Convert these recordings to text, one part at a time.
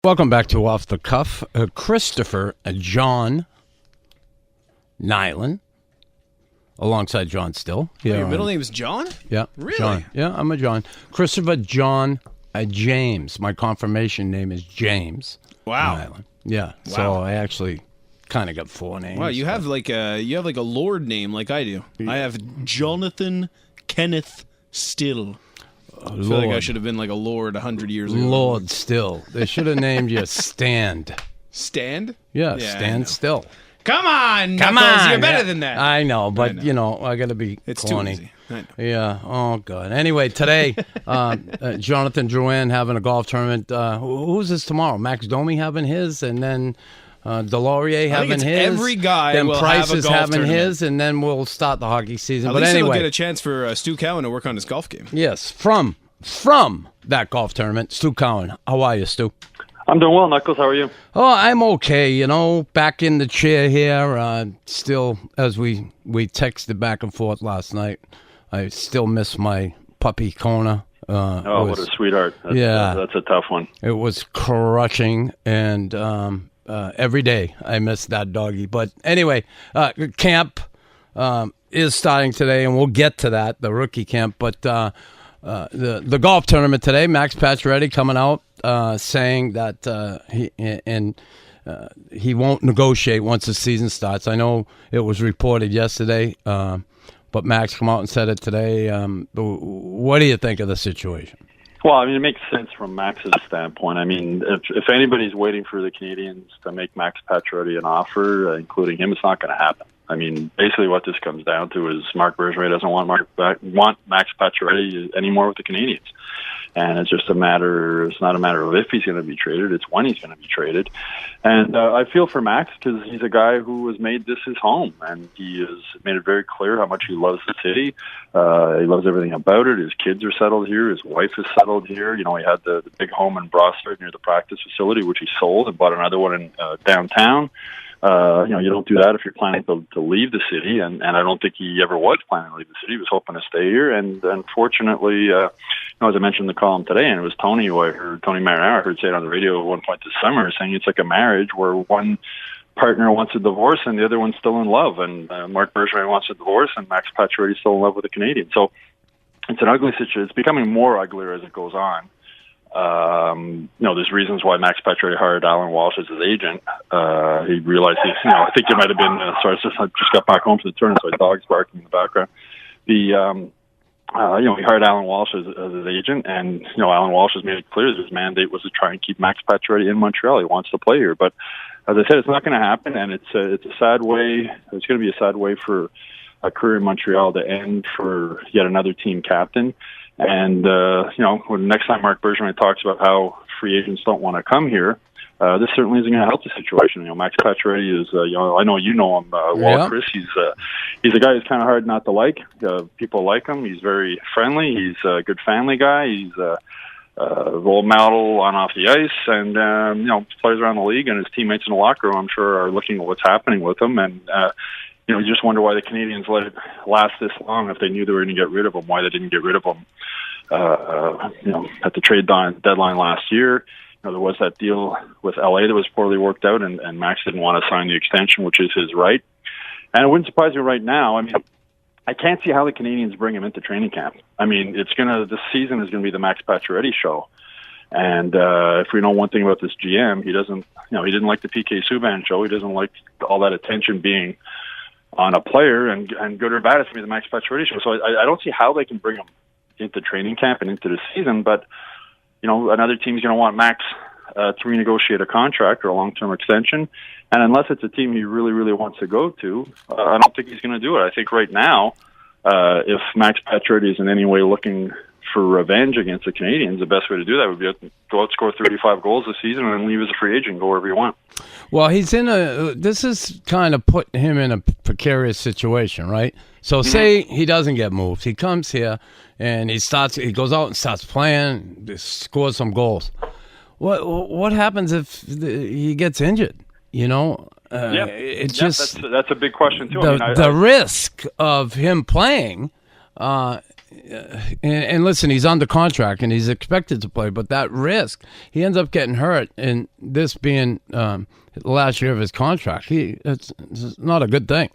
Welcome back to Off the Cuff. Christopher John Nyland, alongside John Still. Your middle name is John? Yeah. Really? John. Yeah, I'm a John. Christopher John James. My confirmation name is James. Wow. Nyland. Yeah. Wow. So I actually kind of got four names. Wow, you have like a lord name like I do. I have Jonathan Kenneth Still. I feel like I should have been like a lord 100 years ago. Lord Still. They should have named you Stand. Stand? Yeah, Stand Still. Come on, Knuckles, you're better than that. I know, but I got to be It's corny. too easy. I know. Yeah. Oh, God. Anyway, today, Jonathan Drouin having a golf tournament. Who's this tomorrow? Max Domi having his, and then Delorier having his. Every guy then will Price have a is golf having tournament. his, and then we'll start the hockey season. At But least anyway, he'll get a chance for Stu Cowan to work on his golf game. yes, from that golf tournament, Stu Cowan. How are you, Stu? I'm doing well, Knuckles. How are you? Oh, I'm okay. Back in the chair here. Still, as we texted back and forth last night, I still miss my puppy Kona. What a sweetheart. That's a tough one. It was crushing, and every day I miss that doggy. But anyway, camp is starting today, and we'll get to that, the rookie camp. But the golf tournament today, Max Pacioretty coming out saying that he won't negotiate once the season starts. I know it was reported yesterday, but Max come out and said it today. What do you think of the situation? Well, I mean, it makes sense from Max's standpoint. I mean, if anybody's waiting for the Canadians to make Max Pacioretty an offer, including him, it's not going to happen. I mean, basically what this comes down to is Marc Bergevin doesn't want Max Pacioretty anymore with the Canadians. And it's not a matter of if he's going to be traded, it's when he's going to be traded. And I feel for Max because he's a guy who has made this his home, and he has made it very clear how much he loves the city. He loves everything about it. His kids are settled here. His wife is settled here. He had the big home in Brossard near the practice facility, which he sold, and bought another one in downtown. You don't do that if you're planning to leave the city, and I don't think he ever was planning to leave the city. He was hoping to stay here, and unfortunately, as I mentioned in the column today, and it was Tony Marinaro, I heard say it on the radio at one point this summer, saying it's like a marriage where one partner wants a divorce and the other one's still in love, and Marc Bergevin wants a divorce, and Max Pacioretty's still in love with the Canadians. So it's an ugly situation. It's becoming more uglier as it goes on. There's reasons why Max Pacioretty hired Alan Walsh as his agent. He realized I think it might have been, I just got back home from the tournament, so my dog's barking in the background. He hired Alan Walsh as his agent, and, Alan Walsh has made it clear that his mandate was to try and keep Max Pacioretty in Montreal. He wants to play here, but as I said, it's not going to happen, and it's a sad way. It's going to be a sad way for a career in Montreal to end for yet another team captain. And, when next time Marc Bergevin talks about how free agents don't want to come here, this certainly isn't going to help the situation. Max Pacioretty is, I know you know him well, Chris. He's a guy who's kind of hard not to like. People like him. He's very friendly. He's a good family guy. He's a role model on off the ice, and players around the league and his teammates in the locker room, I'm sure, are looking at what's happening with him. And you just wonder why the Canadians let it last this long if they knew they were going to get rid of him. Why they didn't get rid of him at the trade deadline last year. There was that deal with LA that was poorly worked out, and Max didn't want to sign the extension, which is his right. And it wouldn't surprise me right now. I mean, I can't see how the Canadians bring him into training camp. I mean, this season is going to be the Max Pacioretty show. And if we know one thing about this GM, he didn't like the PK Subban show. He doesn't like all that attention being on a player, and good or bad, it's going to be the Max Pacioretty show. So I don't see how they can bring him into training camp and into the season, but another team's going to want Max to renegotiate a contract or a long-term extension, and unless it's a team he really, really wants to go to, I don't think he's going to do it. I think right now, if Max Pacioretty is in any way looking for revenge against the Canadians, the best way to do that would be to go out, score 35 goals this season, and then leave as a free agent, go wherever you want. Well, this is kind of put him in a precarious situation, right? So say he doesn't get moved. He comes here and he goes out and starts playing, scores some goals. What happens if he gets injured? That's a big question too. The risk of him playing and listen, he's under contract and he's expected to play, but that risk, he ends up getting hurt, and this being the last year of his contract, it's not a good thing.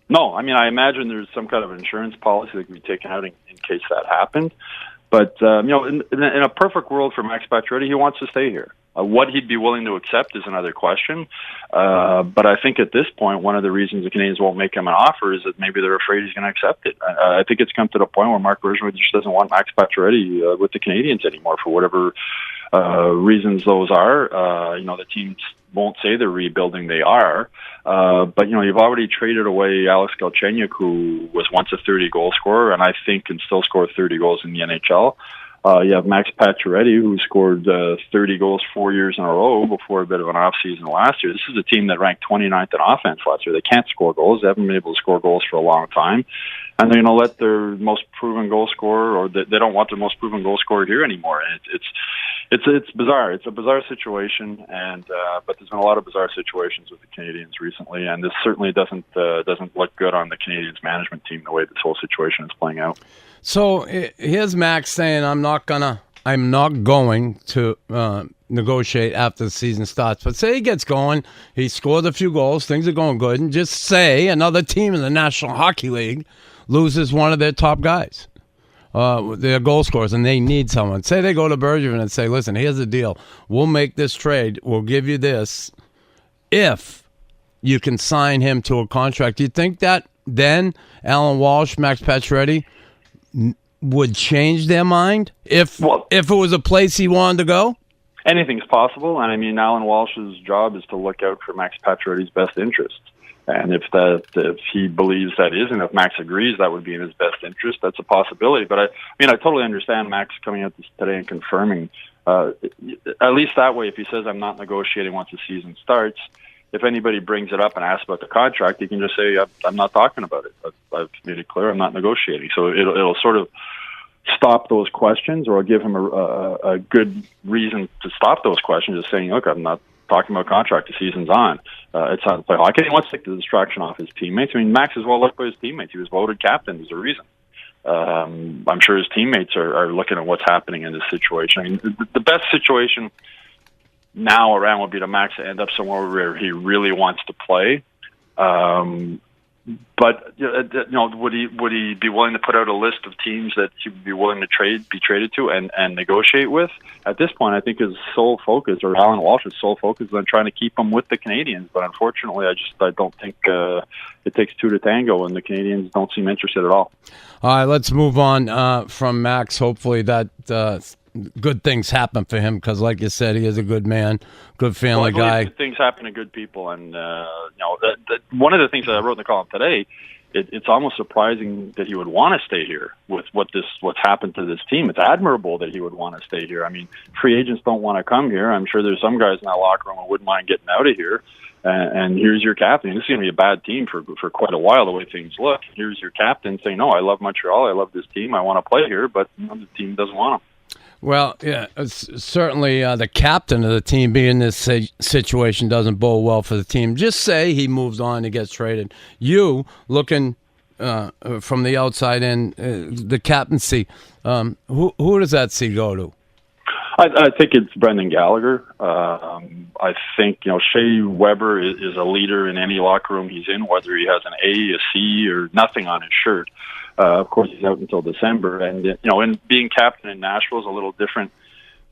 No, I mean, I imagine there's some kind of insurance policy that can be taken out in case that happened. But, in a perfect world for Max Pacioretty, he wants to stay here. What he'd be willing to accept is another question. But I think at this point, one of the reasons the Canadians won't make him an offer is that maybe they're afraid he's going to accept it. I think it's come to the point where Marc Bergevin just doesn't want Max Pacioretty with the Canadians anymore for whatever reasons those are. The teams won't say they're rebuilding, they are. But you've already traded away Alex Galchenyuk, who was once a 30-goal scorer, and I think can still score 30 goals in the NHL. You have Max Pacioretty, who scored 30 goals 4 years in a row before a bit of an off-season last year. This is a team that ranked 29th in offense last year. They can't score goals. They haven't been able to score goals for a long time. And they're going to let their most proven goal scorer, or they don't want their most proven goal scorer here anymore. And it's bizarre. It's a bizarre situation, and but there's been a lot of bizarre situations with the Canadians recently, and this certainly doesn't look good on the Canadians management team, the way this whole situation is playing out. So here's Max saying, I'm not going to negotiate after the season starts. But say he gets going, he scored a few goals, things are going good, and just say another team in the National Hockey League loses one of their top guys, their goal scorers, and they need someone. Say they go to Bergevin and say, listen, here's the deal. We'll make this trade. We'll give you this if you can sign him to a contract. Do you think that then Alan Walsh, Max Pacioretty would change their mind if it was a place he wanted to go? Anything's possible, and I mean, Alan Walsh's job is to look out for Max Pacioretty's best interests. And if he believes that is, and if Max agrees that would be in his best interest, that's a possibility. But I totally understand Max coming out today and confirming, at least that way, if he says, I'm not negotiating once the season starts, if anybody brings it up and asks about the contract, he can just say, I'm not talking about it. I've made it clear I'm not negotiating. So it'll sort of stop those questions, or give him a good reason to stop those questions, just saying, look, I'm not talking about contract, the season's on. It's time to play hockey. He wants to take the distraction off his teammates. I mean, Max is well liked by his teammates. He was voted captain. There's a reason. I'm sure his teammates are looking at what's happening in this situation. I mean, the best situation now around would be to Max to end up somewhere where he really wants to play. But would he be willing to put out a list of teams that he would be willing to be traded to and negotiate with? At this point, I think his sole focus, or Alan Walsh's sole focus, is on trying to keep him with the Canadians. But unfortunately, I don't think it takes two to tango, and the Canadians don't seem interested at all. All right, let's move on from Max. Hopefully that good things happen for him, because like you said, he is a good man, good family guy. Good things happen to good people, and one of the things that I wrote in the column today, it's almost surprising that he would want to stay here with what's happened to this team. It's admirable that he would want to stay here. I mean, free agents don't want to come here. I'm sure there's some guys in that locker room who wouldn't mind getting out of here. And here's your captain. This is going to be a bad team for quite a while, the way things look. Here's your captain saying, no, I love Montreal. I love this team. I want to play here, but the team doesn't want him. Well, yeah, certainly the captain of the team being in this situation doesn't bode well for the team. Just say he moves on and gets traded. You, looking from the outside in, the captaincy, who does that seat go to? I think it's Brendan Gallagher. I think Shea Weber is a leader in any locker room he's in, whether he has an A, a C, or nothing on his shirt. Of course, he's out until December, and and being captain in Nashville is a little different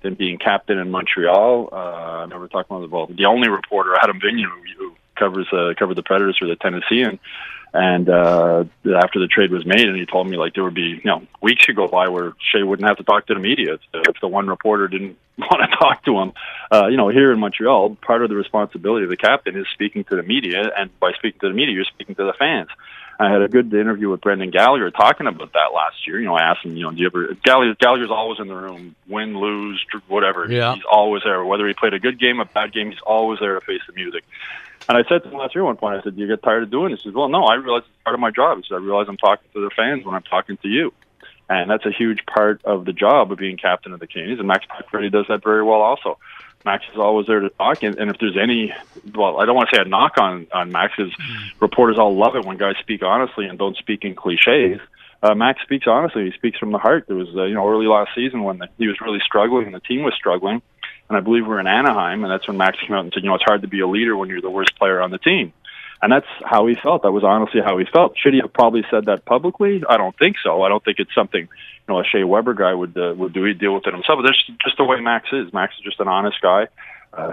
than being captain in Montreal. I remember talking about the only reporter, Adam Vigneault, who covered the Predators for the Tennessean, and after the trade was made, and he told me there would be weeks could go by where Shea wouldn't have to talk to the media if the one reporter didn't want to talk to him. Here in Montreal, part of the responsibility of the captain is speaking to the media, and by speaking to the media, you're speaking to the fans. I had a good interview with Brendan Gallagher talking about that last year. I asked him, do you ever... Gallagher's always in the room, win, lose, whatever. Yeah. He's always there. Whether he played a good game, a bad game, he's always there to face the music. And I said to him last year at one point, I said, do you get tired of doing this? He said, well, no, I realize it's part of my job. He said, I realize I'm talking to the fans when I'm talking to you. And that's a huge part of the job of being captain of the Canadians. And Max Pacioretty does that very well also. Max is always there to talk, and if there's any, I don't want to say a knock on Max, because reporters all love it when guys speak honestly and don't speak in cliches. Max speaks honestly. He speaks from the heart. There was, early last season when he was really struggling and the team was struggling, and I believe we were in Anaheim, and that's when Max came out and said, it's hard to be a leader when you're the worst player on the team. And that's how he felt. That was honestly how he felt. Should he have probably said that publicly? I don't think so. I don't think it's something a Shea Weber guy would do. He'd deal with it himself. But that's just the way Max is. Max is just an honest guy.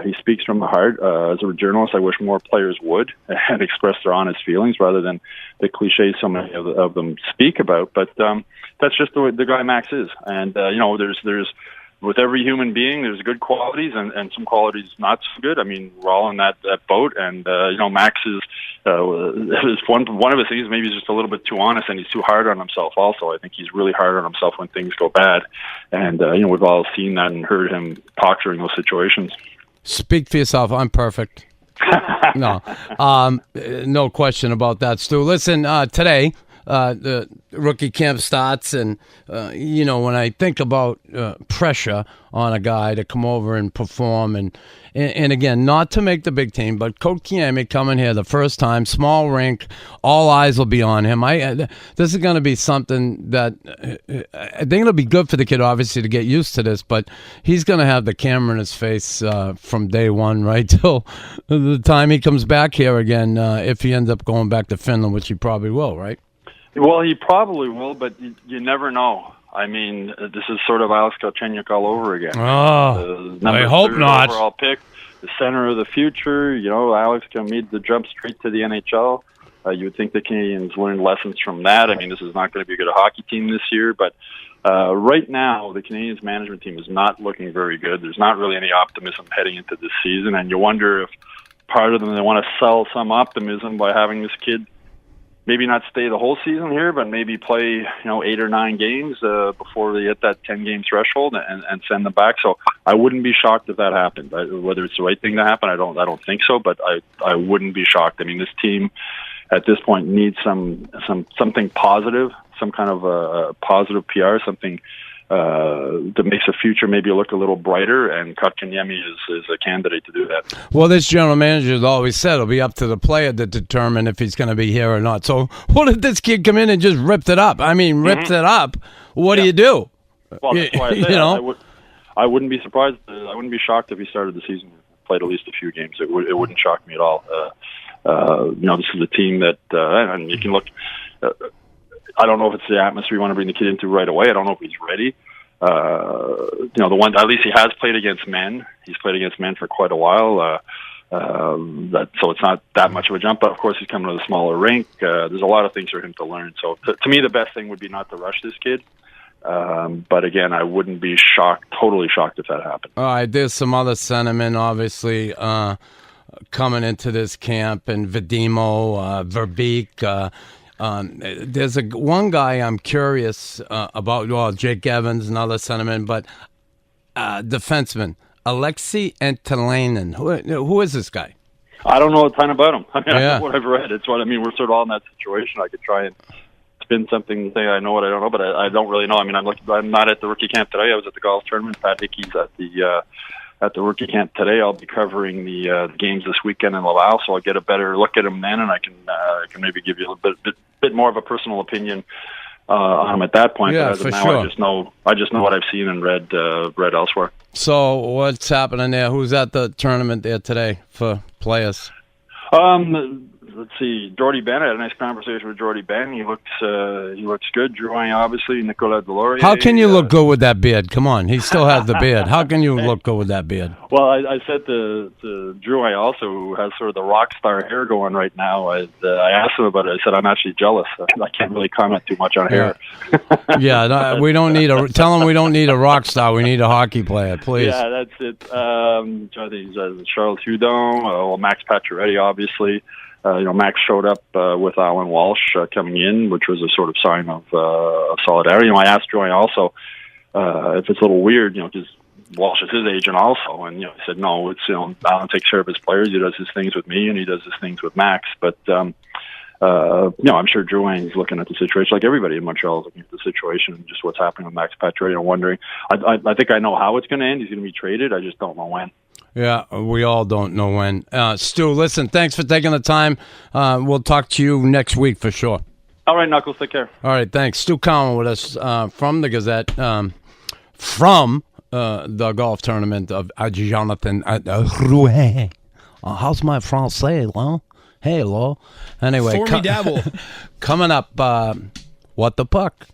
He speaks from the heart. As a journalist, I wish more players would and express their honest feelings rather than the cliches so many of them speak about. But that's just the way the guy Max is. And there's with every human being, there's good qualities and some qualities not so good. I mean, we're all in that boat, and Max is one of his things. Maybe he's just a little bit too honest, and he's too hard on himself. Also, I think he's really hard on himself when things go bad, and we've all seen that and heard him talk during those situations. Speak for yourself. I'm perfect. No, no question about that, Stu. Listen, today. The rookie camp starts, and when I think about pressure on a guy to come over and perform, and again, not to make the big team, but Kotkaniemi coming here the first time, small rink, all eyes will be on him. This is going to be something that I think it'll be good for the kid, obviously, to get used to this, but he's going to have the camera in his face from day one, right, till the time he comes back here again, if he ends up going back to Finland, which he probably will, right? Well, he probably will, but you never know. I mean, this is sort of Alex Galchenyuk all over again. Oh, I hope not. Overall pick, the center of the future. Alex can make the jump straight to the NHL. You would think the Canadians learned lessons from that. I mean, this is not going to be a good hockey team this year, but right now, the Canadians management team is not looking very good. There's not really any optimism heading into this season, and you wonder if part of them, they want to sell some optimism by having this kid maybe not stay the whole season here, but maybe play 8 or 9 games before they hit that 10-game threshold and send them back. So I wouldn't be shocked if that happened. Whether it's the right thing to happen, I don't think so, but I wouldn't be shocked. I mean, this team at this point needs something positive, some kind of a positive PR, something that makes the future maybe look a little brighter, and Kotkaniemi is a candidate to do that. Well, this general manager has always said it'll be up to the player to determine if he's going to be here or not. So what if this kid come in and just ripped it up? I mean, ripped it up. What do you do? Well, that's why I say I wouldn't be surprised. I wouldn't be shocked if he started the season, played at least a few games. It wouldn't shock me at all. This is a team that, and you can look. I don't know if it's the atmosphere you want to bring the kid into right away. I don't know if he's ready. The one, at least he has played against men. He's played against men for quite a while. So it's not that much of a jump. But of course, he's coming to a smaller rink. There's a lot of things for him to learn. So to me, the best thing would be not to rush this kid. But again, I wouldn't be totally shocked if that happened. All right, there's some other sentiment, obviously, coming into this camp, and Vadimo, Verbeek. There's one guy I'm curious about. Well, Jake Evans, another sentiment, but defenseman Alexei Entalainen. Who is this guy? I don't know a ton about him. I mean, I know what I've read. It's what I mean. We're sort of all in that situation. I could try and spin something and say I know what I don't know, but I don't really know. I mean, I'm not at the rookie camp today. I was at the golf tournament. Pat Hickey's at the rookie camp today. I'll be covering the games this weekend in Laval, so I'll get a better look at him then, and I can maybe give you a bit more of a personal opinion on him at that point. Yeah, but as of now, sure. I just know what I've seen and read elsewhere. So what's happening there? Who's at the tournament there today for players? Let's see. Jordy Ben. I had a nice conversation with Jordy Ben. He looks good. Drouin, obviously. Nicolas Deslauriers. How can you look good with that beard? Come on, he still has the beard. How can you look good with that beard? Well, I said to Drouin also, who has sort of the rock star hair going right now. I asked him about it. I said I'm actually jealous. I can't really comment too much on hair. Yeah, we don't need tell him we don't need a rock star. We need a hockey player, please. Yeah, that's it. I think Charles Hudon, Max Pacioretty, obviously. Max showed up with Alan Walsh coming in, which was a sort of sign of solidarity. I asked Joy also if it's a little weird, because Walsh is his agent also, and he said no. It's Alan takes care of his players. He does his things with me, and he does his things with Max. But I'm sure Drouin's looking at the situation like everybody in Montreal is looking at the situation and just what's happening with Max Pacioretty and wondering. I think I know how it's going to end. He's going to be traded. I just don't know when. Yeah, we all don't know when. Stu, listen, thanks for taking the time. We'll talk to you next week for sure. All right, Knuckles, take care. All right, thanks. Stu Cowan with us from the Gazette, from the golf tournament of Jonathan Drouin. How's my Francais, Lo? Hey, Lo. Anyway, Formidable. coming up, What the Puck?